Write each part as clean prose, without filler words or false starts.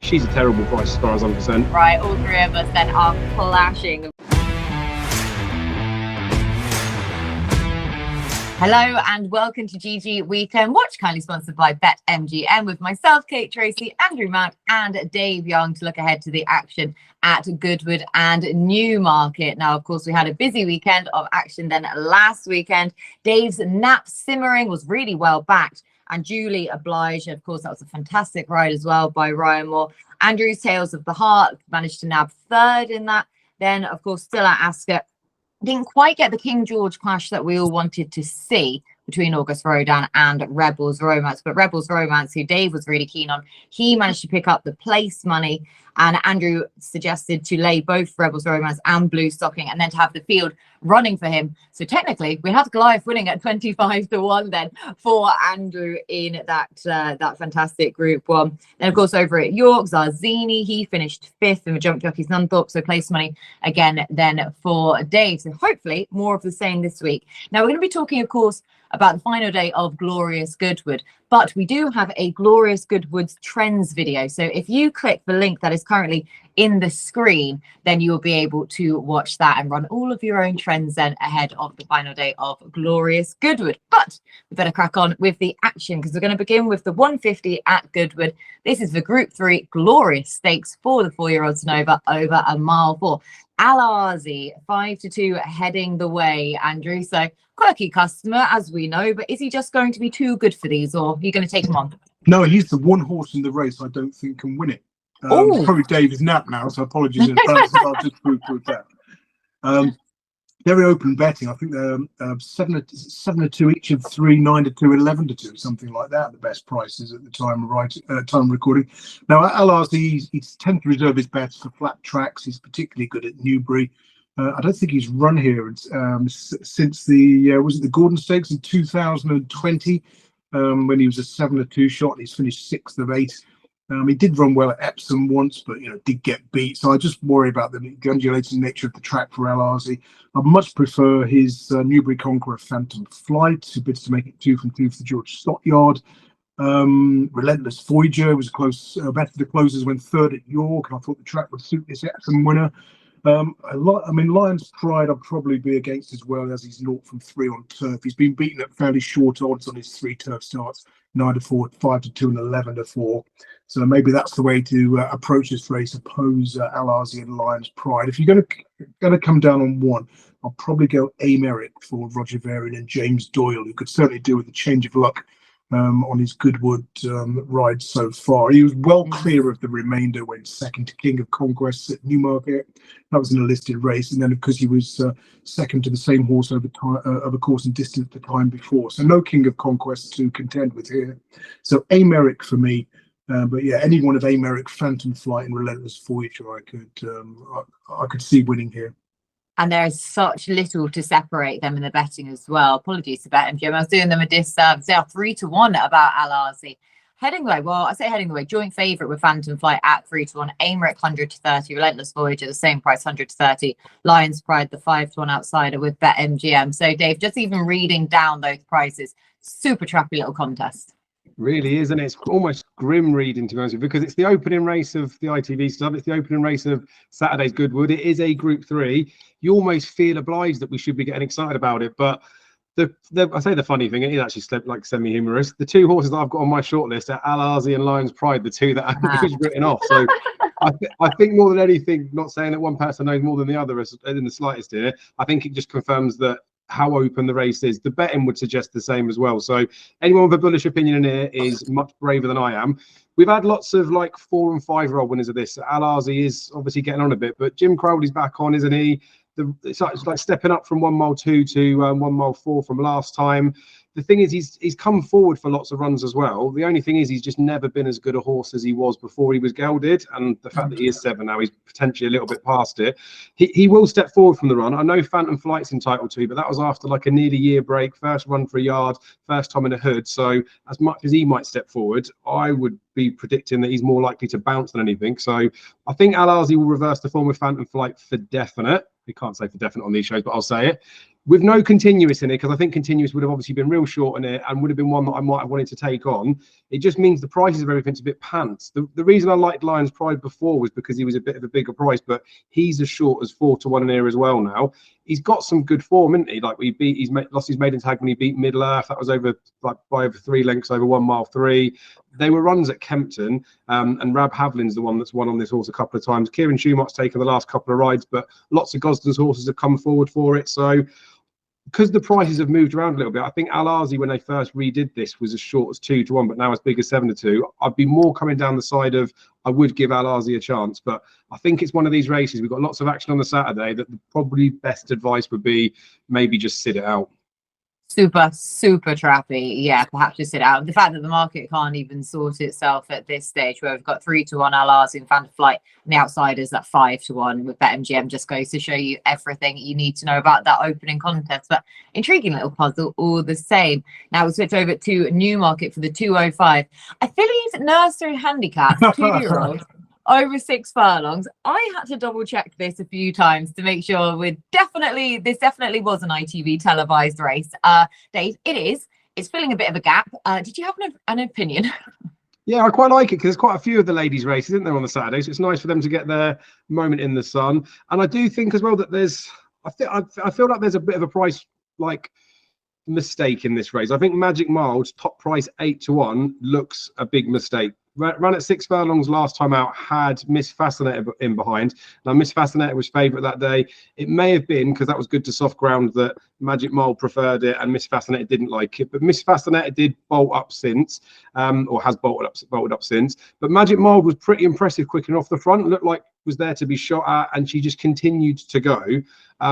she's a terrible price as far as I'm concerned. Right, all three of us then are clashing. Hello and welcome to GG Weekend Watch, kindly sponsored by BetMGM, with myself, Kate Tracey, Andrew Mount and Dave Young to look ahead to the action at Goodwood and Newmarket. Now, of course, we had a busy weekend of action then last weekend. Dave's nap simmering was really well backed and duly obliged. Of course, that was a fantastic ride as well by Ryan Moore. Andrew's Tales of the Heart managed to nab third in that. Then, of course, still at Ascot, didn't quite get the King George clash that we all wanted to see between August Rodin and Rebels Romance. But Rebels Romance, who Dave was really keen on, he managed to pick up the place money. And Andrew suggested to lay both Rebels Romance and Blue Stocking and then to have the field running for him. So technically, we had Goliath winning at 25-1 then for Andrew in that fantastic Group 1. Then, of course, over at York, Zarzini, he finished 5th in the Jump Jockeys Nunthorpe. So place money again then for Dave. So hopefully more of the same this week. Now, we're going to be talking, of course, about the final day of Glorious Goodwood, but we do have a Glorious Goodwood's trends video. So if you click the link that is currently in the screen, then you will be able to watch that and run all of your own trends then ahead of the final day of Glorious Goodwood. But we better crack on with the action, because we're going to begin with the 150 at Goodwood. This is the Group 3 Glorious Stakes for the 4-year-olds and over a mile 4. Al-Azi 5-2 heading the way, Andrew. So quirky customer, as we know, but is he just going to be too good for these, or are you going to take him on? No, he's the one horse in the race I don't think can win it. Probably Dave's nap now, so apologies in advance. I'll just prove that. Very open betting. I think they're 7-2 each of 3, 9-2, 11-2, something like that. The best prices at the time of recording. Now, Al-Azi, he's tends to reserve his bets for flat tracks. He's particularly good at Newbury. I don't think he's run here since the was it the Gordon Stakes in 2020, when he was a 7-2 shot. He's finished 6th of 8. He did run well at Epsom once, but did get beat. So I just worry about the undulating nature of the track for Al-Azi. I much prefer his Newbury Conqueror Phantom Flight, who bids to make it 2 from 2 for the George Stockyard. Relentless Voyager was close, better the closes, went 3rd at York, and I thought the track would suit this Epsom winner. Lion's Pride I'll probably be against as well, as he's 0 from 3 on turf. He's been beaten at fairly short odds on his 3 turf starts, 9-4, 5-2, and 11-4. So maybe that's the way to approach this race. Oppose Al-Azi and Lion's Pride. If you're going to come down on one, I'll probably go AIMERIC for Roger Varian and James Doyle, who could certainly do with a change of luck on his Goodwood ride so far. He was well clear of the remainder, went second to King of Conquest at Newmarket. That was an enlisted race, and then because he was second to the same horse over course and distance the time before, so no King of Conquest to contend with here. So AIMERIC for me. But yeah, any one of AIMERIC, Phantom Flight, and Relentless Voyager, I could see winning here. And there's such little to separate them in the betting as well. Apologies to BetMGM. I was doing them a disservice. They are 3-1 about Al-Azi. Heading the way, well, I say heading the way, joint favourite with Phantom Flight at 3-1. AIMERIC 100-30. Relentless Voyager, the same price, 100-30. Lion's Pride, the 5-1 outsider with BetMGM. So, Dave, just even reading down those prices, super trappy little contest. Really is, and it's almost grim reading, to be honest with you, because it's the opening race of the ITV stuff. It's the opening race of Saturday's Goodwood. It is a Group 3. You almost feel obliged that we should be getting excited about it. But I say the funny thing, it is actually like semi-humorous. The 2 horses that I've got on my shortlist are Al-Azi and Lion's Pride, the 2 that Andrew's written off. So I think more than anything, not saying that one person knows more than the other in the slightest here, I think it just confirms that how open the race is. The betting would suggest the same as well. So anyone with a bullish opinion in here is much braver than I am. We've had lots of like 4- and 5-year-old winners of this. Al-Azi is obviously getting on a bit, but Jim Crowley's back on, isn't he? It's like stepping up from 1 mile 2 to 1 mile 4 from last time. The thing is, he's come forward for lots of runs as well. The only thing is, he's just never been as good a horse as he was before he was gelded. And the fact that he is 7 now, he's potentially a little bit past it. He will step forward from the run. I know Phantom Flight's entitled to, but that was after like a nearly year break, first run for a yard, first time in a hood. So as much as he might step forward, I would be predicting that he's more likely to bounce than anything. So I think Al-Azi will reverse the form with Phantom Flight for definite. We can't say for definite on these shows, but I'll say it. with no continuous in it, because I think continuous would have obviously been real short in it and would have been one that I might have wanted to take on. It just means the prices of everything's a bit pants. The reason I liked Lion's Pride before was because he was a bit of a bigger price, but he's as short as 4-1 in here as well now. He's got some good form, isn't he? Like lost his maiden tag when he beat Middle Earth. That was over like by over 3 lengths over 1 mile 3. They were runs at Kempton, and Rab Havlin's the one that's won on this horse a couple of times. Kieran Schumacher's taken the last couple of rides, but lots of Gosden's horses have come forward for it. So because the prices have moved around a little bit, I think Al Azi, when they first redid this, was as short as 2-1, but now as big as 7-2. I'd be more coming down the side of I would give Al Azi a chance, but I think it's one of these races. We've got lots of action on the Saturday that the probably best advice would be maybe just sit it out. Super trappy. Yeah, perhaps just sit out. The fact that the market can't even sort itself at this stage, where we've got 3-1 Al-Azi and Van der Flight, and the outsiders at 5-1 with BetMGM, just goes to show you everything you need to know about that opening contest. But intriguing little puzzle all the same. Now we'll switch over to Newmarket for the 205. A Fillies nursery handicap, 2-year-old. Over 6 furlongs. I had to double check this a few times to make sure this definitely was an ITV televised race. Dave, it is. It's filling a bit of a gap. Did you have an opinion? Yeah, I quite like it because there's quite a few of the ladies' races, isn't there, on the Saturday? So it's nice for them to get their moment in the sun. And I do think as well that I feel like there's a bit of a price mistake in this race. I think Magic Mild's top price 8-1 looks a big mistake. Ran at 6 furlongs last time out, had Miss Fascinator in behind. Now, Miss Fascinator was favourite that day. It may have been because that was good to soft ground that Magic Mild preferred it and Miss Fascinator didn't like it. But Miss Fascinator did bolt up since, or has bolted up since. But Magic Mild was pretty impressive, quickening off the front. Looked like was there to be shot at, and she just continued to go.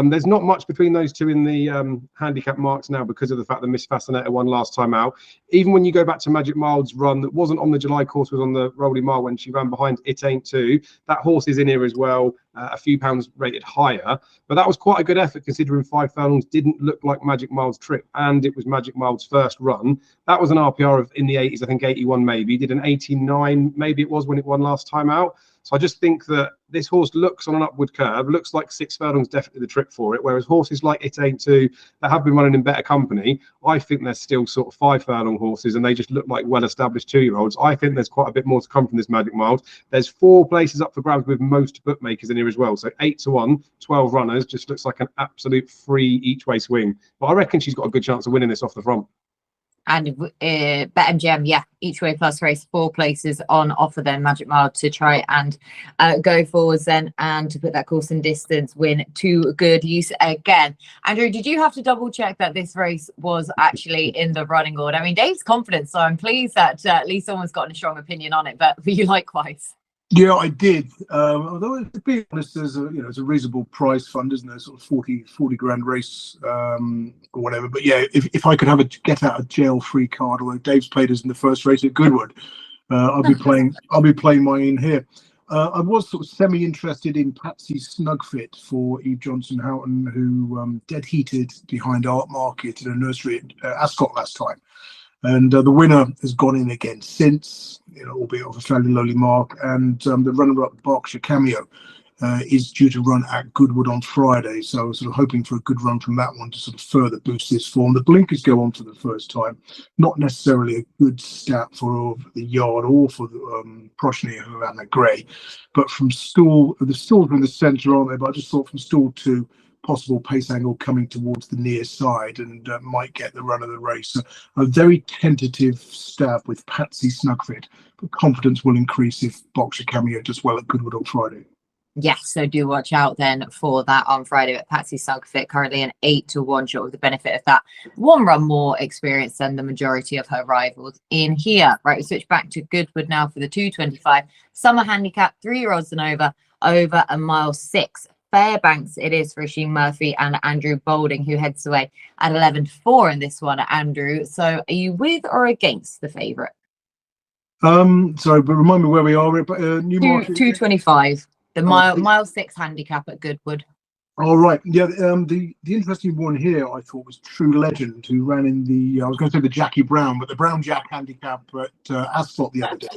There's not much between those two in the handicap marks now because of the fact that Miss Fascinator won last time out. Even when you go back to Magic Mild's run that wasn't on the July course, was on the Rolling Mile when she ran behind It Ain't Two. That horse is in here as well, a few pounds rated higher. But that was quite a good effort considering 5 furlongs didn't look like Magic Mild's trip, and it was Magic Mild's first run. That was an RPR of in the 80s, I think 81 maybe. Did an 89 maybe it was when it won last time out. So I just think that this horse looks on an upward curve, looks like 6 furlongs definitely the trip for it, whereas horses like It Ain't Two that have been running in better company, I think they're still sort of 5 furlong horses and they just look like well-established 2-year-olds. I think there's quite a bit more to come from this Magic Mild. There's 4 places up for grabs with most bookmakers in here as well. So 8-1, 12 runners, just looks like an absolute free each-way swing. But I reckon she's got a good chance of winning this off the front. And BetMGM, yeah, each way plus race, 4 places on offer then, Magic Mild to try and go forwards then, and to put that course and distance win to good use again. Andrew, did you have to double check that this race was actually in the running order? I mean, Dave's confident, so I'm pleased that at least someone's got a strong opinion on it, but for you likewise. Yeah, I did. Although to be honest, there's it's a reasonable prize fund, isn't there? Sort of 40 grand race or whatever. But yeah, if I could have a get out of jail free card, although Dave's played us in the first race at Goodwood, I'll be playing mine in here. I was sort of semi-interested in PATSY SNUGFIT for Eve Johnson Houghton, who dead heated behind Art Market in a nursery at Ascot last time. And the winner has gone in again since, albeit off a fairly lowly mark. And the runner-up Berkshire Cameo is due to run at Goodwood on Friday. So I was sort of hoping for a good run from that one to sort of further boost this form. The blinkers go on for the first time. Not necessarily a good stat for the yard or for the Prochny who ran that grey. But from stool, the stools are in the centre, aren't they? But I just thought from stool 2, possible pace angle coming towards the near side and might get the run of the race. So a very tentative stab with PATSY SNUGFIT, but confidence will increase if Berkshire Cameo does well at Goodwood on Friday. Yes, so do watch out then for that on Friday with PATSY SNUGFIT, currently an 8-1 shot with the benefit of that 1 run more experience than the majority of her rivals in here. Right, we switch back to Goodwood now for the 225 summer handicap, 3-year-olds and over a mile 6. Fairbanks it is for Sheen Murphy and Andrew Boulding, who heads away at 11-4 in this one, Andrew. So are you with or against the favourite? Sorry, but remind me where we are. Newmarket 225, the mile 6 handicap at Goodwood. All right, yeah. The interesting one here I thought was True Legend, who ran in the I was going to say the Jackie Brown, but the Brown Jack handicap at Ascot the other day.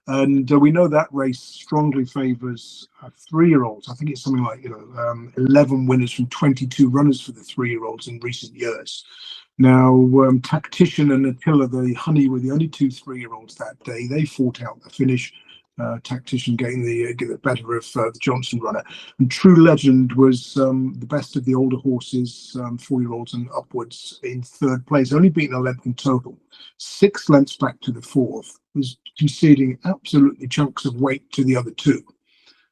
And we know that race strongly favours 3-year-olds. I think it's something like 11 winners from 22 runners for the 3-year-olds in recent years. Now, Tactician and Attila, the Honey, were the only 2 3-year-olds that day. They fought out the finish. Tactician getting the better of the Johnson runner, and True Legend was the best of the older horses, 4-year-olds and upwards, in 3rd place, only beating a length in total, 6 lengths back to the 4th, was conceding absolutely chunks of weight to the other 2.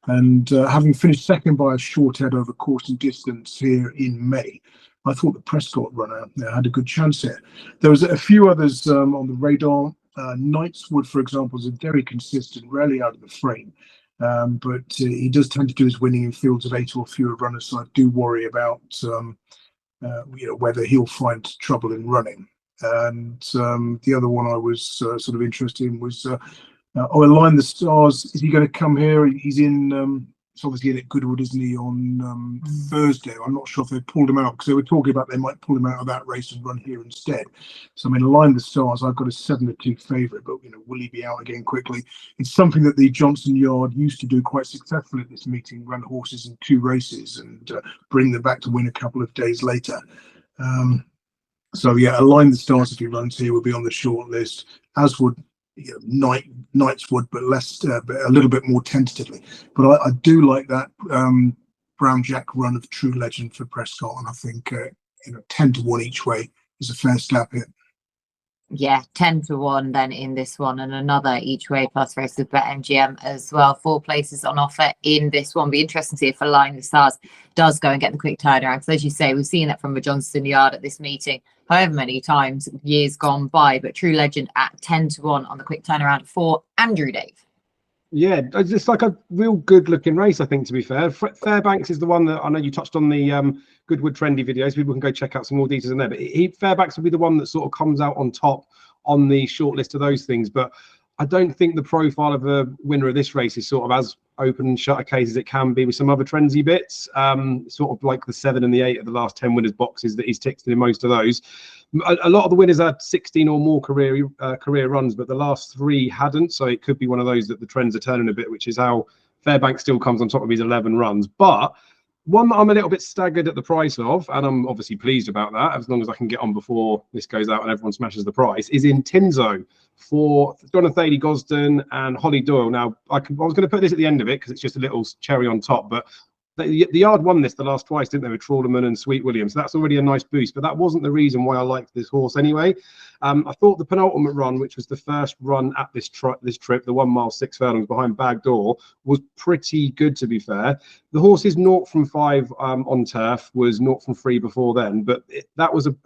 And having finished 2nd by a short head over course and distance here in May, I thought the Prescott runner had a good chance here. There was a few others on the radar. Knightswood, for example, is very consistent, rarely out of the frame, but he does tend to do his winning in fields of 8 or fewer runners, so I do worry about whether he'll find trouble in running. And the other one I was sort of interested in was Align the Stars. Is he going to come here? He's in it's obviously in at Goodwood, isn't he, on Thursday? I'm not sure if they pulled him out, because they were talking about they might pull him out of that race and run here instead. So I mean, Align the Stars, I've got a 7-2 favourite, but will he be out again quickly? It's something that the Johnson Yard used to do quite successfully at this meeting: run horses in 2 races and bring them back to win a couple of days later. So yeah, Align the Stars, if he runs here, will be on the short list, as would Knightswood, but less, but a little bit more tentatively. But I do like that Brown Jack run of True Legend for Prescott, and I think 10-1 each way is a fair stab here. Yeah, 10-1 then in this one, and another each way plus race with BetMGM as well. 4 places on offer in this one. Be interesting to see if Align the Stars does go and get the quick turnaround, because as you say, we've seen that from the Johnson Yard at this meeting however many times, years gone by. But True Legend at 10-1 on the quick turnaround for Andrew, Dave. Yeah, it's like a real good looking race, I think, to be fair. Fairbanks is the one that I know you touched on the Goodwood trendy videos. People can go check out some more details in there. But Fairbanks will be the one that sort of comes out on top on the short list of those things. But I don't think the profile of a winner of this race is sort of as open and shut a case as it can be with some other trendy bits. Sort of like the 7 and the 8 of the last 10 winners boxes that he's ticked in most of those. A lot of the winners had 16 or more career runs, but the last 3 hadn't. So it could be one of those that the trends are turning a bit, which is how Fairbanks still comes on top of his 11 runs. But one that I'm a little bit staggered at the price of, and I'm obviously pleased about that, as long as I can get on before this goes out and everyone smashes the price, is INTINSO for Jonathan Gosden and Holly Doyle. Now, I was going to put this at the end of it because it's just a little cherry on top, but the Yard won this the last twice, didn't they, with Trawlerman and Sweet Williams? So that's already a nice boost, but that wasn't the reason why I liked this horse anyway. I thought the penultimate run, which was the first run at this trip, the 1 mile 6 furlongs behind Bag Door, was pretty good, to be fair. The horse's 0 from 5 on turf was 0 from 3 before then, but that was an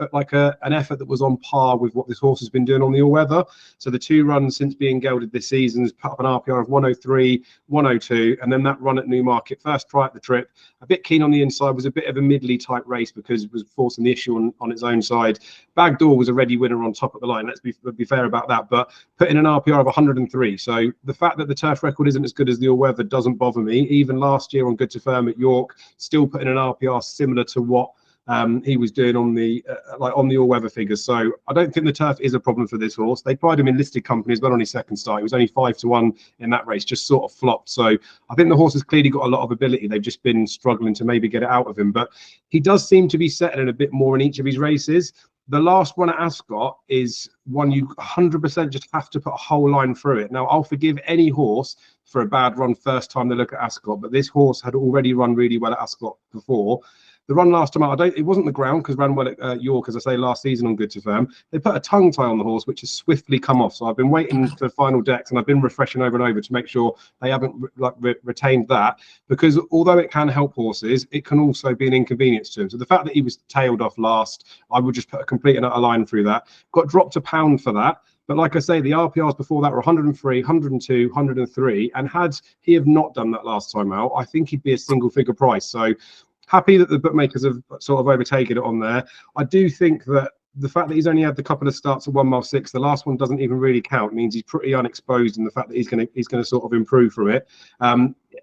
effort that was on par with what this horse has been doing on the all-weather. So the 2 runs since being gelded this season has put up an RPR of 103, 102, and then that run at Newmarket, first try at the trip, a bit keen on the inside, was a bit of a middly type race because it was forcing the issue on its own side. Bag Door was a ready winner on top of the line, let's be fair about that, but put in an RPR of 103. So the fact that the turf record isn't as good as the all-weather doesn't bother me. Even last year on Good to Firm at York, still putting an RPR similar to what he was doing on the all-weather figures. So I don't think the turf is a problem for this horse. They tried him in listed company as well on his second start. He was only 5-1 in that race, just sort of flopped. So I think the horse has clearly got a lot of ability. They've just been struggling to maybe get it out of him, but he does seem to be settling a bit more in each of his races. The last one at Ascot is one you 100% just have to put a whole line through it. Now, I'll forgive any horse for a bad run first time they look at Ascot, but this horse had already run really well at Ascot before. The run last time out, it wasn't the ground because ran well at York, as I say, last season on Good to Firm. They put a tongue tie on the horse, which has swiftly come off. So I've been waiting for final decks, and I've been refreshing over and over to make sure they haven't retained that, because although it can help horses, it can also be an inconvenience to him. So the fact that he was tailed off last, I would just put a complete and utter line through that. Got dropped £1 for that. But like I say, the RPRs before that were 103, 102, 103. And had he have not done that last time out, I think he'd be a single figure price. So happy that the bookmakers have sort of overtaken it on there. I do think that the fact that he's only had the couple of starts at 1 mile 6, the last one doesn't even really count, means he's pretty unexposed in the fact that he's going to sort of improve from it.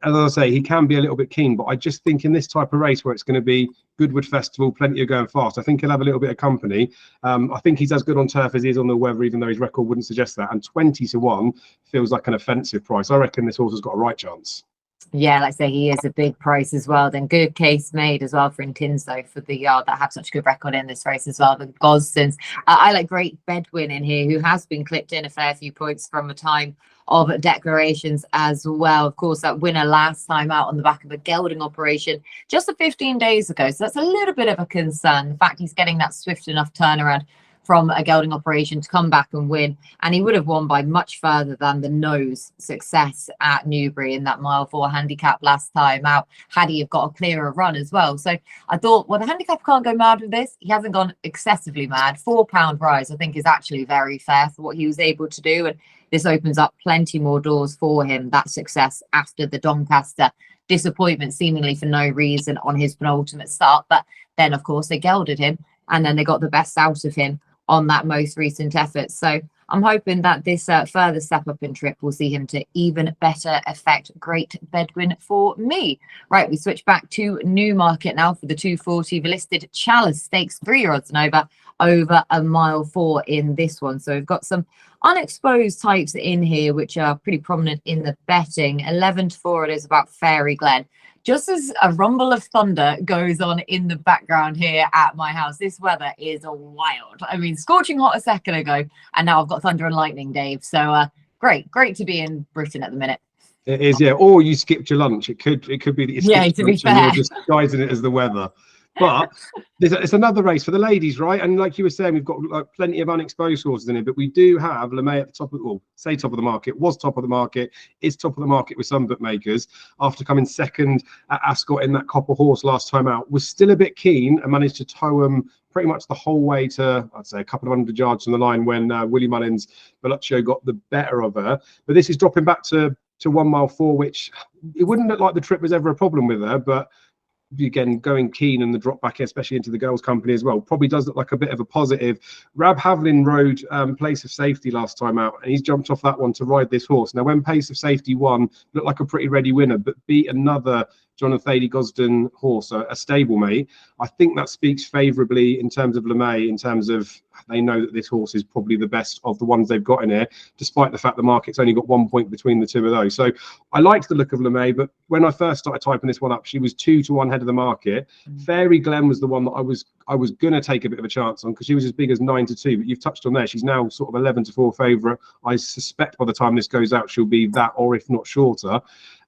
as I say, he can be a little bit keen, but I just think in this type of race where it's going to be Goodwood Festival, plenty of going fast, I think he'll have a little bit of company. I think he's as good on turf as he is on the weather, even though his record wouldn't suggest that. And 20-1 feels like an offensive price. I reckon this horse has got a right chance. Yeah, like I say, he is a big price as well. Then good case made as well for INTINSO for the yard that have such a good record in this race as well. The Gosdens. I like Great Bedwin in here, who has been clipped in a fair few points from a time of declarations as well. Of course, that winner last time out on the back of a gelding operation just 15 days ago. So that's a little bit of a concern. The fact he's getting that swift enough turnaround from a gelding operation to come back and win, and he would have won by much further than the nose success at Newbury in that mile 4 handicap last time out, had he have got a clearer run as well. So I thought, well, the handicap can't go mad with this. He hasn't gone excessively mad. £4 prize I think is actually very fair for what he was able to do, and this opens up plenty more doors for him, that success after the Doncaster disappointment seemingly for no reason on his penultimate start. But then of course they gelded him, and then they got the best out of him on that most recent effort. So I'm hoping that this further step up in trip will see him to even better effect. Great Bedwin for me. Right, we switch back to Newmarket now for the 240, the listed Chalice Stakes, 3 odds and over a mile 4 in this one. So we've got some unexposed types in here which are pretty prominent in the betting. 11-4 it is about Fairy Glen. Just as a rumble of thunder goes on in the background here at my house, this weather is wild. I mean, scorching hot a second ago, and now I've got thunder and lightning, Dave. So great to be in Britain at the minute. It is, yeah. Or you skipped your lunch. It could be that you skipped to be lunch fair, and you're disguising it as the weather. But it's another race for the ladies, right? And like you were saying, we've got plenty of unexposed horses in it, but we do have LMAY at the top of, well, say top of the market, was top of the market, is top of the market with some bookmakers after coming second at Ascot in that Copper Horse last time out. Was still a bit keen and managed to tow him pretty much the whole way to, I'd say, a couple of hundred yards from the line when Willie Mullins Belluccio got the better of her. But this is dropping back to 1 mile 4, which it wouldn't look like the trip was ever a problem with her, but again, going keen and the drop back, especially into the girls' company as well, probably does look like a bit of a positive. Rab Havlin rode Place of Safety last time out, and he's jumped off that one to ride this horse. Now, when Place of Safety won, looked like a pretty ready winner, but beat another Jonathan Thady Gosden horse, a stablemate. I think that speaks favourably in terms of LMAY, in terms of they know that this horse is probably the best of the ones they've got in here, despite the fact the market's only got 1 point between the two of those. So I liked the look of LMAY, but when I first started typing this one up, she was 2-1 head of the market. Fairy Glen was the one that I was going to take a bit of a chance on because she was as big as 9-2, but you've touched on there. She's now sort of 11-4 favourite. I suspect by the time this goes out, she'll be that or if not shorter.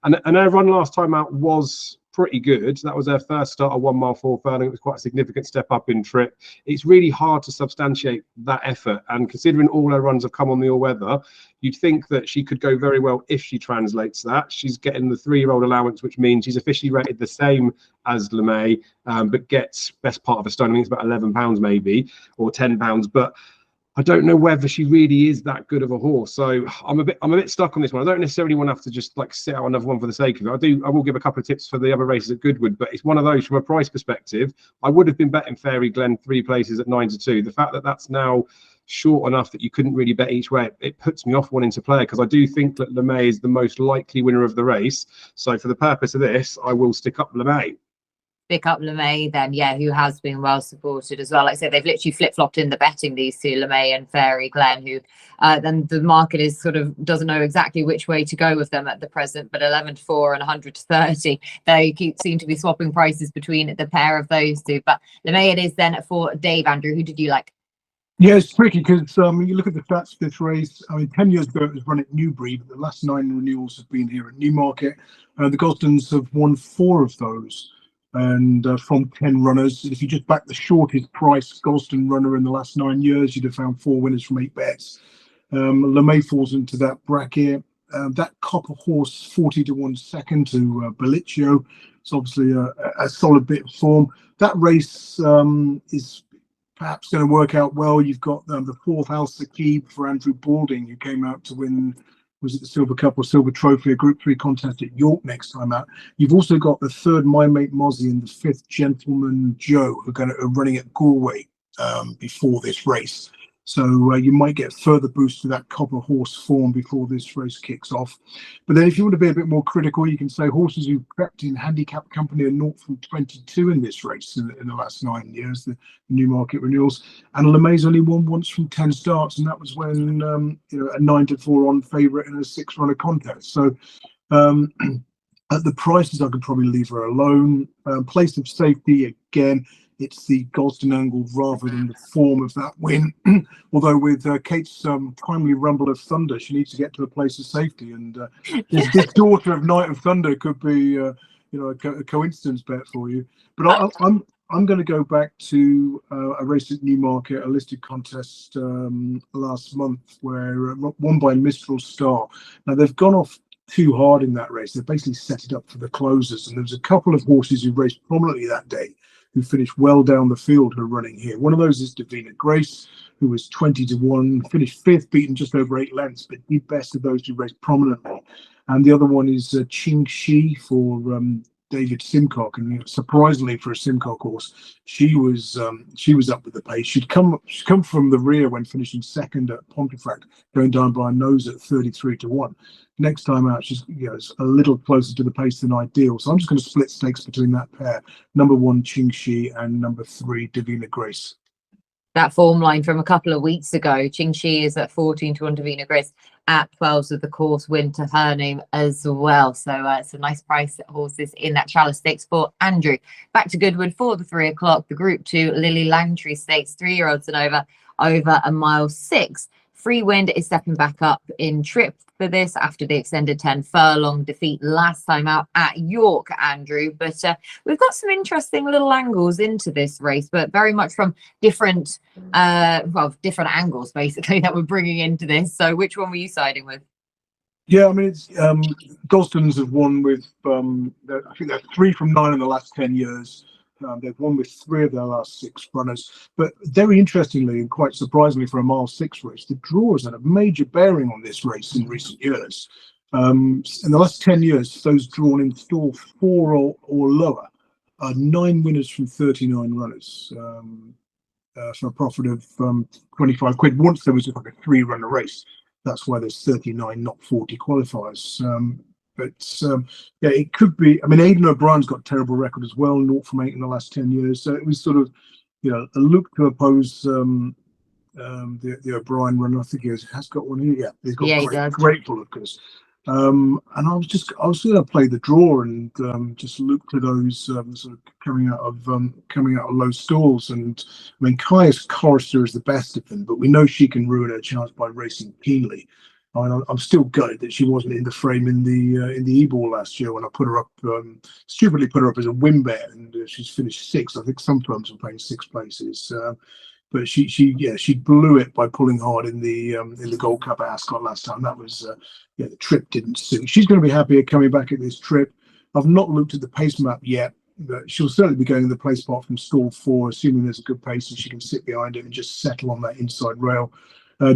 And her run last time out was pretty good. That was her first start at 1 mile 4 furlong. It was quite a significant step up in trip. It's really hard to substantiate that effort. And considering all her runs have come on the all-weather, you'd think that she could go very well if she translates that. She's getting the 3-year-old allowance, which means she's officially rated the same as LMAY, but gets best part of a stone. I think it's about £11 maybe, or £10. But I don't know whether she really is that good of a horse. So I'm a bit stuck on this one. I don't necessarily want to have to just like sit out another one for the sake of it. I will give a couple of tips for the other races at Goodwood, but it's one of those from a price perspective. I would have been betting Fairy Glen 3 places at 9-2. The fact that that's now short enough that you couldn't really bet each way, it puts me off wanting to play, because I do think that LMAY is the most likely winner of the race. So for the purpose of this, I will stick up LMAY. Pick up LMAY then, yeah, who has been well supported as well. Like I said, they've literally flip-flopped in the betting, these two, LMAY and Fairy Glen, who then the market is sort of doesn't know exactly which way to go with them at the present, but 11-4 and 100-30, they seem to be swapping prices between the pair of those two. But LMAY it is then for Dave. Andrew, who did you like? Yeah, it's tricky because you look at the stats for this race. I mean, 10 years ago it was run at Newbury, but the last 9 renewals have been here at Newmarket. The Gosdens have won 4 of those. And from 10 runners, if you just back the shortest price Gosden runner in the last 9 years, you'd have found 4 winners from 8 bets. LMAY falls into that bracket. That Copper Horse 40-1 second to Belluccio. It's obviously a solid bit of form. That race is perhaps going to work out well. You've got the 4th House Saqib for Andrew Balding, who came out to win, was it the Silver Cup or Silver Trophy, a Group 3 contest at York next time out. You've also got the 3rd My Mate Mozzie and the 5th Gentleman Joe, who are running at Galway before this race. So you might get further boost to that copper horse form before this race kicks off. But then if you want to be a bit more critical, you can say horses who prepped in handicap company are 0 from 22 in this race in the last 9 years, the Newmarket renewals. And LMAY's only won once from 10 starts, and that was when you know, a 9-4 on favourite in a 6-runner contest. So at the prices, I could probably leave her alone. Place of safety, again, it's the Gosden angle rather than the form of that win. Although with Kate's timely rumble of thunder, she needs to get to a place of safety. And this daughter of Night of Thunder could be, you know, a coincidence bet for you. But I'm going to go back to a race at Newmarket, a listed contest last month, where won by Mistral Star. Now they've gone off too hard in that race. They basically set it up for the closers, and there was a couple of horses who raced prominently that day who finished well down the field who are running here. One of those is Divina Grace, who was 20-1, finished 5th, beaten just over 8 lengths, but did best of those who raced prominently. And the other one is Ching for David Simcock, and you know, surprisingly for a Simcock horse, she was up with the pace. She'd come from the rear when finishing 2nd at Pontefract, going down by a nose at 33-1. Next time out, she's, you know, a little closer to the pace than ideal. So I'm just going to split stakes between that pair: number 1 Ching and number 3 Divina Grace. That form line from a couple of weeks ago, Ching is at 14-1, Divina Grace at 12, so the course win to her name as well. So it's a nice price at horses in that Chalice Stakes for Andrew. Back to Goodwood for the 3 o'clock, the Group 2 Lily Langtry Stakes, 3-year-olds and over a mile 6. Free Wind is stepping back up in trip for this after the extended 10 furlong defeat last time out at York, Andrew. But we've got some interesting little angles into this race, but very much from different different angles basically that we're bringing into this. So which one were you siding with? Yeah, I mean, it's Gosden's have won with I think they're 3 from 9 in the last 10 years. They've won with 3 of their last 6 runners. But very interestingly and quite surprisingly for a mile 6 race, the draws had a major bearing on this race in recent years. In the last 10 years, those drawn in stall 4 or lower are 9 winners from 39 runners. So a profit of 25 quid. Once there was just like a 3-runner race. That's why there's 39, not 40 qualifiers. Yeah, it could be. I mean, Aidan O'Brien's got a terrible record as well, 0 from 8 in the last 10 years. So it was sort of, you know, a look to oppose the O'Brien runner. I think he has got one here. Yeah, he's got grateful, of course. And I was going to play the draw and just look to those sort of coming out of low stalls. And I mean, Caius Chorister is the best of them, but we know she can ruin her chance by racing keenly. I mean, I'm still gutted that she wasn't in the frame in the E-ball last year when I put her up, stupidly put her up as a win bet, and she's finished 6th. I think some firms are paying 6 places, but she blew it by pulling hard in the Gold Cup at Ascot last time. That was the trip didn't suit. She's going to be happier coming back at this trip. I've not looked at the pace map yet, but she'll certainly be going in the place spot from stall 4, assuming there's a good pace and she can sit behind it and just settle on that inside rail.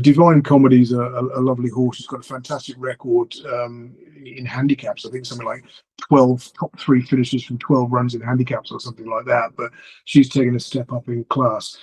Divine Comedy's a lovely horse. She's got a fantastic record in handicaps. I think something like 12 top 3 finishes from 12 runs in handicaps or something like that. But she's taken a step up in class.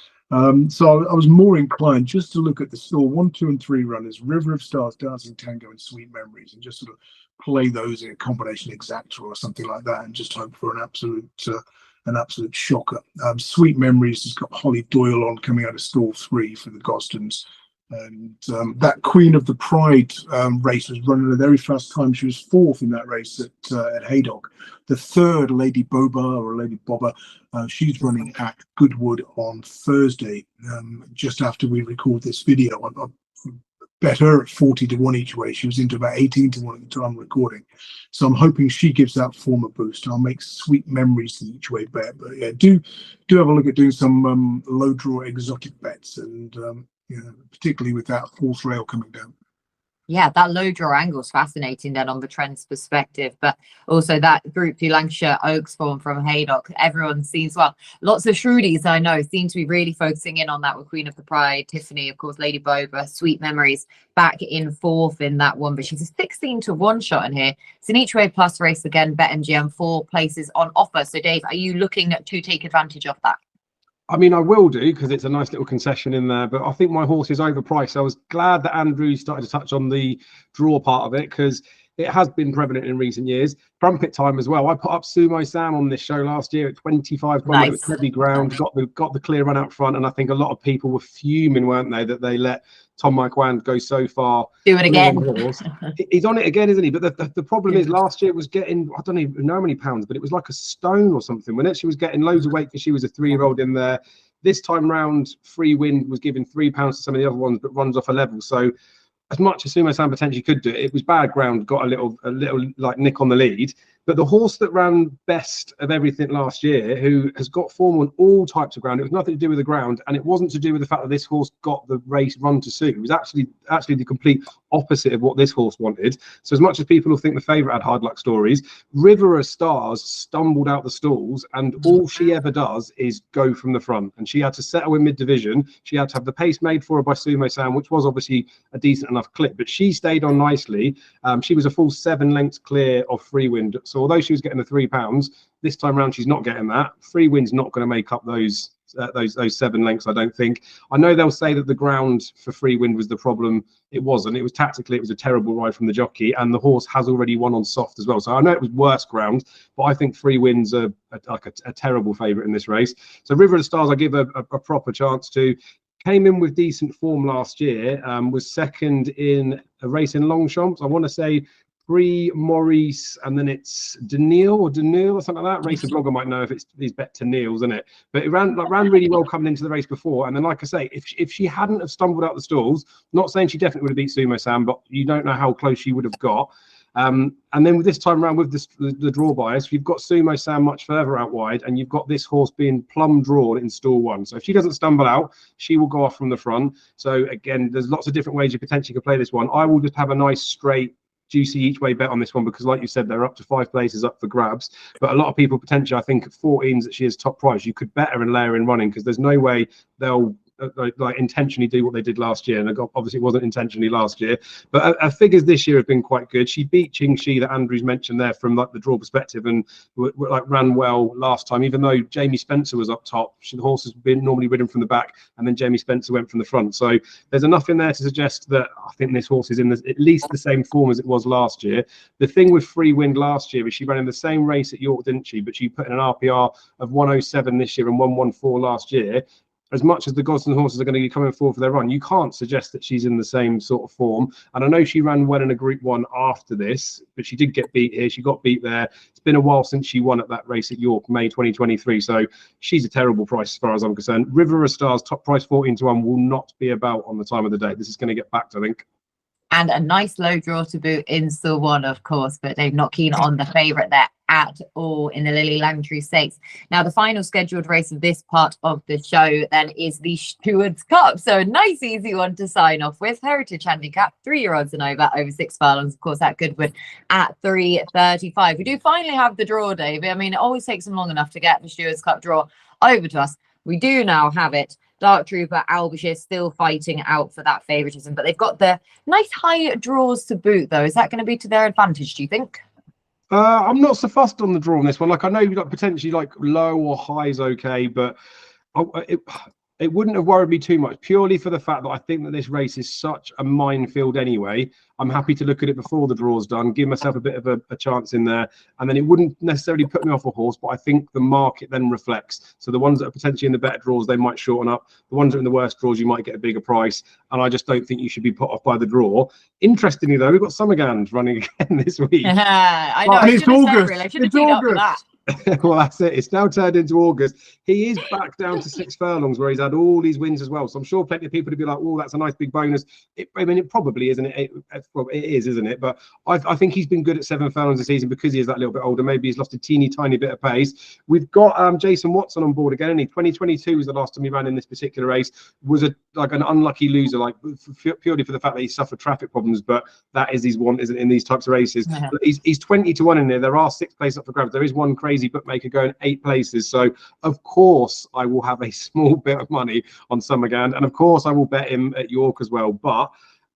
So I was more inclined just to look at the stall 1, 2, and 3 runners: River of Stars, Dancing Tango, and Sweet Memories, and just sort of play those in a combination exacta or something like that, and just hope for an absolute shocker. Sweet Memories has got Holly Doyle on coming out of stall 3 for the Gostons. And that Queen of the Pride race was running a very fast time. She was 4th in that race at Haydock. The 3rd, Lady Boba or Lady Bobba, she's running at Goodwood on Thursday, just after we record this video. I bet her at 40-1 each way. She was into about 18-1 at the time recording. So I'm hoping she gives that form a boost. I'll make Sweet Memories the each way bet. But yeah, do have a look at doing some low draw exotic bets, and particularly with that 4th rail coming down. Yeah, that low draw angle is fascinating then on the trends perspective, but also that Group 2 Lancashire Oaks form from Haydock. Everyone seems, well, lots of Shrewdies I know seem to be really focusing in on that with Queen of the Pride, Tiffany, of course, Lady Boba, Sweet Memories back in 4th in that one, but she's a 16-1 shot in here. It's an each way plus race again, BetMGM, 4 places on offer. So Dave, are you looking to take advantage of that? I mean, I will do because it's a nice little concession in there, but I think my horse is overpriced. I was glad that Andrew started to touch on the draw part of it because it has been prevalent in recent years. Trumpet time as well. I put up Sumo Sam on this show last year at 25 to 1. It was heavy ground, got the clear run out front, and I think a lot of people were fuming, weren't they, that they let Tom Mike go so far. Do it again. He's on it again, isn't he? But the problem is last year it was getting, I don't even know how many pounds, but it was like a stone or something. When she was getting loads of weight because she was a 3-year-old in there. This time round, Free Wind was giving £3 to some of the other ones, but runs off a level. So as much as Sumo Sam potentially could do it, it was bad ground, got a little like nick on the lead. But the horse that ran best of everything last year, who has got form on all types of ground, it was nothing to do with the ground, and it wasn't to do with the fact that this horse got the race run to suit. It was actually the complete opposite of what this horse wanted. So as much as people will think the favourite had hard luck stories, River of Stars stumbled out the stalls, and all she ever does is go from the front. And she had to settle in mid-division. She had to have the pace made for her by Sumo Sam, which was obviously a decent enough clip, but she stayed on nicely. She was a full 7 lengths clear of Free Wind. So although she was getting the £3, this time round she's not getting that. Free Wind's not going to make up those 7 lengths, I don't think. I know they'll say that the ground for Free Wind was the problem. It wasn't. It was tactically, it was a terrible ride from the jockey, and the horse has already won on soft as well. So I know it was worse ground, but I think Free Wind's a terrible favourite in this race. So River of the Stars, I give a proper chance to. Came in with decent form last year, was second in a race in Longchamps. I want to say Maurice, and then it's Daniil or something like that. Racer blogger might know if he's bet to Neil's, isn't it? But it ran really well coming into the race before. And then, like I say, if she hadn't have stumbled out the stalls, not saying she definitely would have beat Sumo Sam, but you don't know how close she would have got. And then with this time around with the draw bias, you've got Sumo Sam much further out wide, and you've got this horse being plumb drawn in stall 1. So if she doesn't stumble out, she will go off from the front. So again, there's lots of different ways you potentially could play this one. I will just have a nice straight juicy each way bet on this one because, like you said, they're up to 5 places up for grabs. But a lot of people potentially, I think, at 14s that she is top price, you could bet her and layer in running because there's no way they'll like intentionally do what they did last year, and obviously it wasn't intentionally last year, but her figures this year have been quite good. She beat Ching that Andrew's mentioned there from like the draw perspective, and like ran well last time, even though Jamie Spencer was up top. The horse has been normally ridden from the back, and then Jamie Spencer went from the front. So there's enough in there to suggest that I think this horse is in at least the same form as it was last year. The thing with Free Wind last year is she ran in the same race at York, didn't she? But she put in an RPR of 107 this year and 114 last year. As much as the Gosden horses are going to be coming forward for their run, you can't suggest that she's in the same sort of form. And I know she ran well in a Group 1 after this, but she did get beat here. She got beat there. It's been a while since she won at that race at York, May 2023. So she's a terrible price as far as I'm concerned. River of Stars, top price 14 to 1, will not be about on the time of the day. This is going to get backed, I think. And a nice low draw to boot in Still One, of course, but they're not keen on the favourite there at all in the Lily Langtry Stakes. Now, the final scheduled race of this part of the show then is the Stewards Cup. So a nice, easy one to sign off with. Heritage Handicap, 3-year-olds and over 6 furlongs, of course, at Goodwood at 3:35. We do finally have the draw, Dave. I mean, it always takes them long enough to get the Stewards Cup draw over to us. We do now have it. Dark Trooper, Albashire still fighting out for that favouritism, but they've got the nice high draws to boot, though. Is that going to be to their advantage, do you think? I'm not so fussed on the draw on this one. Like, I know you've got potentially like low or high is okay, but it wouldn't have worried me too much, purely for the fact that I think that this race is such a minefield anyway. I'm happy to look at it before the draw's done, give myself a bit of a chance in there, and then it wouldn't necessarily put me off a horse, but I think the market then reflects. So the ones that are potentially in the better draws, they might shorten up. The ones that are in the worst draws, you might get a bigger price, and I just don't think you should be put off by the draw. Interestingly, though, we've got Summergand running again this week. I know, it's August. It's August. Well, that's it. It's now turned into August. He is back down to 6 furlongs where he's had all these wins as well. So I'm sure plenty of people would be like, oh, that's a nice big bonus. I mean, it probably isn't it? It is, isn't it? But I think he's been good at 7 furlongs this season because he is that little bit older. Maybe he's lost a teeny tiny bit of pace. We've got Jason Watson on board again. And 2022 was the last time he ran in this particular race. Was like an unlucky loser, like purely for the fact that he suffered traffic problems. But that is his want, isn't it, in these types of races? Yeah. He's 20 to 1 in there. There are 6 places up for grabs. There is one crazy bookmaker going 8 places. So of course I will have a small bit of money on Summergand, and of course I will bet him at York as well. But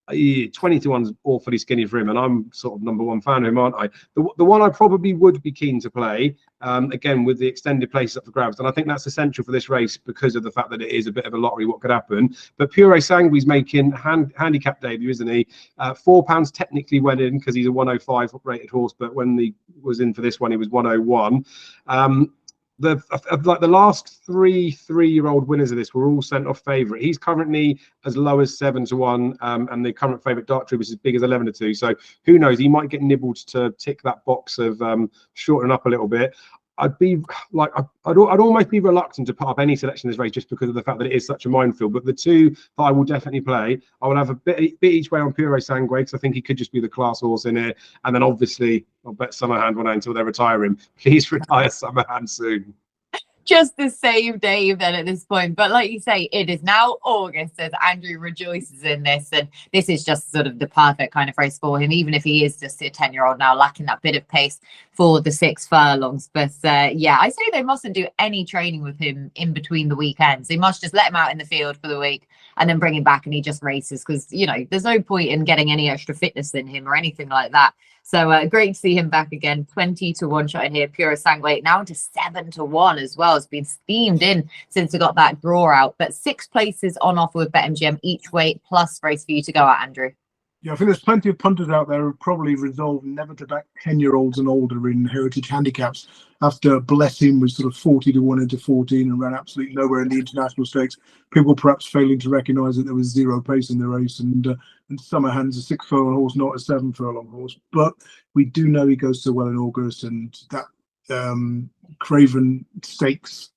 20 to 1's awfully skinny for him, and I'm sort of number one fan of him, aren't I? The one I probably would be keen to play, again, with the extended places up for grabs, and I think that's essential for this race because of the fact that it is a bit of a lottery what could happen. But Pure Sangui's making handicap debut, isn't he? £4 technically went in because he's a 105 rated horse, but when he was in for this one, he was 101. Like the last three-year-old winners of this were all sent off favourite. He's currently as low as 7 to 1, and the current favourite Dark Troop is as big as 11 to 2. So who knows? He might get nibbled to tick that box of shorten up a little bit. I'd be like, I'd almost be reluctant to put up any selection in this race just because of the fact that it is such a minefield. But the two that I will definitely play, I will have a bit each way on Pure Sangue because I think he could just be the class horse in it. And then obviously I'll bet Summerhand one until they retire him. Please retire Summerhand soon. Just to save Dave then at this point. But like you say, it is now August as Andrew rejoices in this, and this is just sort of the perfect kind of race for him, even if he is just a 10-year-old now lacking that bit of pace for the 6 furlongs. But yeah, I say they mustn't do any training with him in between the weekends. They must just let him out in the field for the week and then bring him back and he just races, because, you know, there's no point in getting any extra fitness in him or anything like that. So great to see him back again. 20 to 1 shot in here. Pure Sangue now into 7 to 1 as well. It's been steamed in since we got that draw out. But 6 places on offer with BetMGM each way, plus race for you to go at, Andrew. Yeah, I think there's plenty of punters out there who probably resolved never to back 10-year-olds and older in heritage handicaps after Blessing was sort of 40 to 1 into 14 and ran absolutely nowhere in the international stakes. People perhaps failing to recognise that there was zero pace in the race, and Summerhand's a 6 furlong horse, not a 7 furlong horse. But we do know he goes so well in August, and that Craven Stakes,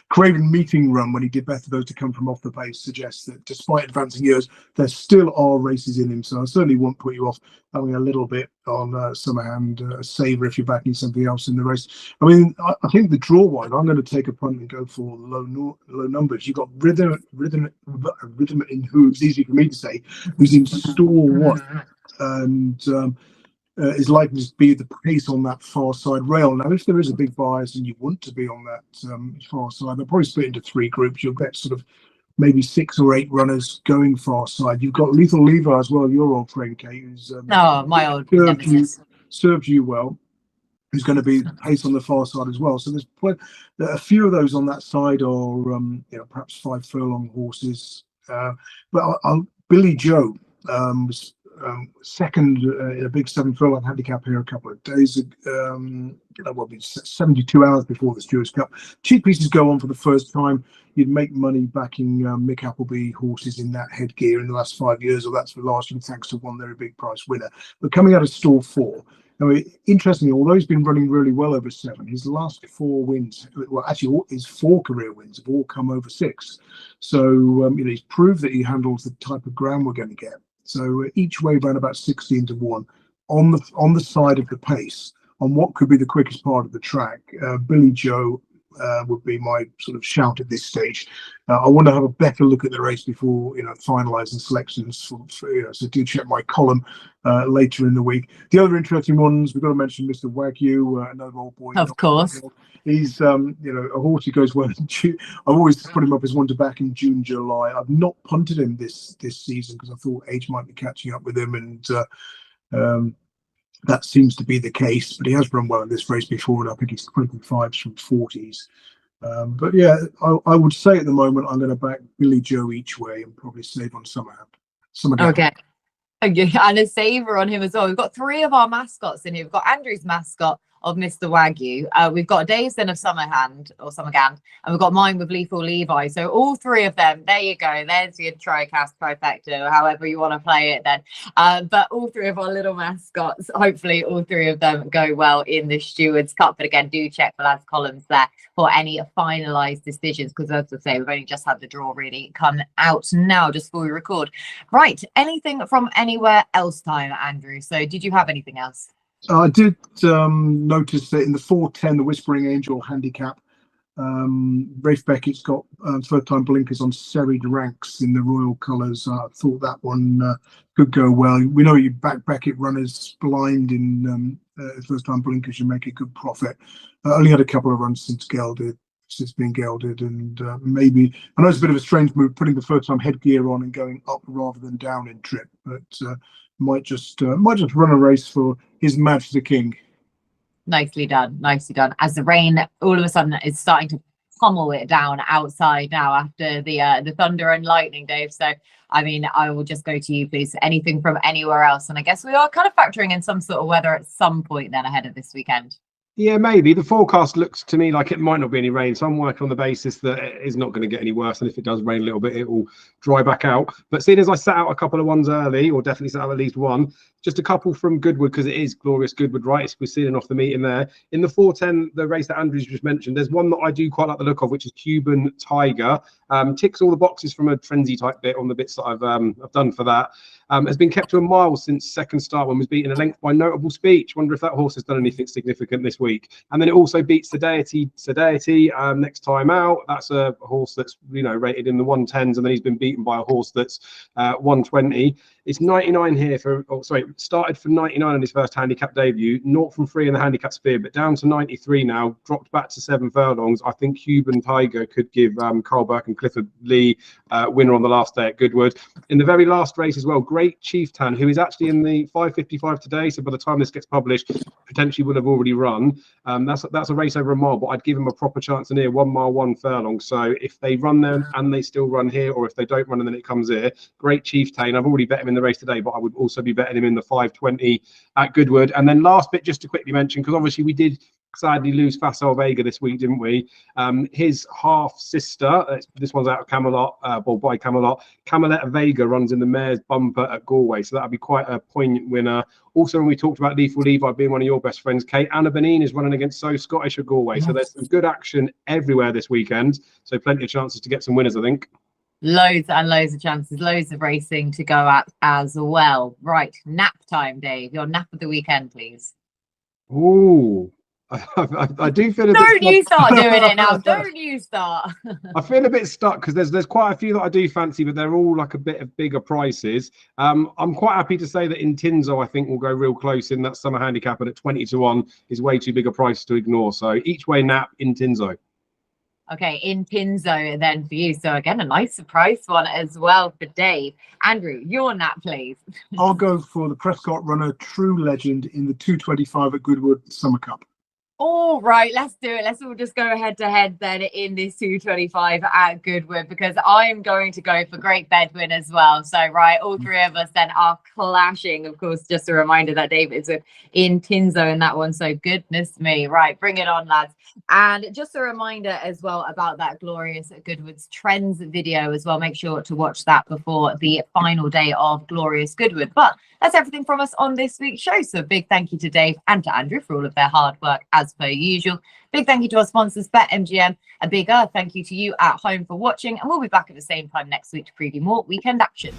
Craven meeting run when he did better those to come from off the pace suggests that despite advancing years, there still are races in him. So I certainly won't put you off having a little bit on Summerhand, Sabre if you're backing something else in the race. I mean, I think the draw wise, I'm going to take a punt and go for low numbers. You've got Rhythm in Hooves, easy for me to say, who's in stall 1, and is likely to be the pace on that far side rail. Now, if there is a big bias and you want to be on that far side, they'll probably split into 3 groups. You'll get sort of maybe 6 or 8 runners going far side. You've got Lethal Levi as well, your old friend, Kate, who's my old served you well, who's going to be pace on the far side as well. So there's a few of those on that side are perhaps 5 furlong horses. But Billy Joe was second in a big 7 furlong handicap here a couple of days ago, 72 hours before the Stewards Cup. Cheap pieces go on for the first time. You'd make money backing Mick Appleby horses in that headgear in the last 5 years, or that's largely thanks to one very big price winner. But coming out of stall 4, I mean, interestingly, although he's been running really well over 7, his last 4 wins, well, actually, his 4 career wins have all come over 6. So he's proved that he handles the type of ground we're going to get. So each way ran about 16 to 1 on the side of the pace on what could be the quickest part of the track. Billy Joe would be my sort of shout at this stage. I want to have a better look at the race before finalising selections. So do check my column later in the week. The other interesting ones we've got to mention, Mr. Wagyu, another old boy. Of course. He's a horse who goes well in June. I've always put him up as one to back in June, July. I've not punted him this season because I thought age might be catching up with him, and that seems to be the case. But he has run well in this race before, and I think he's 25s from 40s. But yeah, I would say at the moment I'm going to back Billy Joe each way and probably save on Summerhand. Okay. And a saver on him as well. We've got 3 of our mascots in here. We've got Andrew's mascot of Mr. Wagyu. We've got Dave's then of Summerhand or Summergand, and we've got mine with Lethal Levi. So all 3 of them, there you go. There's your TriCast trifecta, however you want to play it then. But all 3 of our little mascots, hopefully all 3 of them go well in the Stewards Cup. But again, do check the lads' columns there for any finalised decisions, because as I say, we've only just had the draw really come out now, just before we record. Right, anything from anywhere else time, Andrew? So did you have anything else? I did notice that in the 410, the Whispering Angel handicap, Rafe Beckett's got first-time blinkers on serried ranks in the royal colours. I thought that one could go well. We know you back Beckett runners blind in first-time blinkers, you make a good profit. Only had a couple of runs since gelded. since being gelded, and maybe I know it's a bit of a strange move putting the first time headgear on and going up rather than down in trip, but might just run a race for His Majesty the King. Nicely done, nicely done. As the rain all of a sudden is starting to pummel it down outside now after the thunder and lightning, Dave. So I mean, I will just go to you, please. Anything from anywhere else? And I guess we are kind of factoring in some sort of weather at some point then ahead of this weekend. Yeah, maybe. The forecast looks to me like it might not be any rain, so I'm working on the basis that it is not going to get any worse, and if it does rain a little bit, it will dry back out. But seeing as I sat out a couple of ones early, or definitely sat out at least one, just a couple from Goodwood, because it is glorious Goodwood, right? We're seeing off the meeting there. In the 410, the race that Andrew's just mentioned, there's one that I do quite like the look of, which is Cuban Tiger. Ticks all the boxes from a frenzy type bit on the bits that I've done for that. Has been kept to a mile since second start when was beaten a length by Notable Speech. Wonder if that horse has done anything significant this week. And then it also beats Sedity next time out. That's a horse that's, you know, rated in the 110s, and then he's been beaten by a horse that's 120. It's 99 here started for 99 in his first handicap debut, 0 from 3 in the handicap sphere, but down to 93 now, dropped back to 7 furlongs. I think Cuban Tiger could give Carl Burke and Clifford Lee winner on the last day at Goodwood. In the very last race as well, Great Chieftain, who is actually in the 5:55 today, so by the time this gets published, potentially will have already run. That's a race over a mile, but I'd give him a proper chance in here, 1 mile, 1 furlong. So if they run there and they still run here, or if they don't run and then it comes here, Great Chieftain, I've already bet him in the race today, but I would also be betting him in the 5:20 at Goodwood. And then last bit, just to quickly mention, because obviously we did sadly lose Facile Vega this week, didn't we? His half sister, this one's out of Camelot, or by Camelot, Cameletta Vega runs in the Mayor's Bumper at Galway, so that'd be quite a poignant winner. Also, when we talked about Lethal Levi being one of your best friends, Kate, Anna Benin is running against So Scottish at Galway, so there's some good action everywhere this weekend, so plenty of chances to get some winners, I think. Loads and loads of chances, loads of racing to go at as well. Right, nap time, Dave. Your nap of the weekend, please. Ooh. I do feel a bit. Don't you start doing it now. Don't you start. I feel a bit stuck because there's quite a few that I do fancy, but they're all like a bit of bigger prices. I'm quite happy to say that INTINSO I think will go real close in that summer handicap, but at 20-1 is way too big a price to ignore. So each way nap, INTINSO. Okay, INTINSO then for you. So again, a nice surprise one as well for Dave. Andrew, your nap, please. I'll go for the Prescott runner, True Legend, in the 225 at Goodwood Summer Cup. All right, let's do it. Let's all just go head to head then in this 225 at Goodwood, because I'm going to go for Great Bedouin as well. So, right, all three of us then are clashing. Of course, just a reminder that David's with INTINSO in that one. So, goodness me. Right, bring it on, lads. And just a reminder as well about that glorious Goodwood's Trends video as well. Make sure to watch that before the final day of Glorious Goodwood. But that's everything from us on this week's show. So, a big thank you to Dave and to Andrew for all of their hard work as per usual. Big thank you to our sponsors, BetMGM. A big thank you to you at home for watching, and we'll be back at the same time next week to preview more weekend action.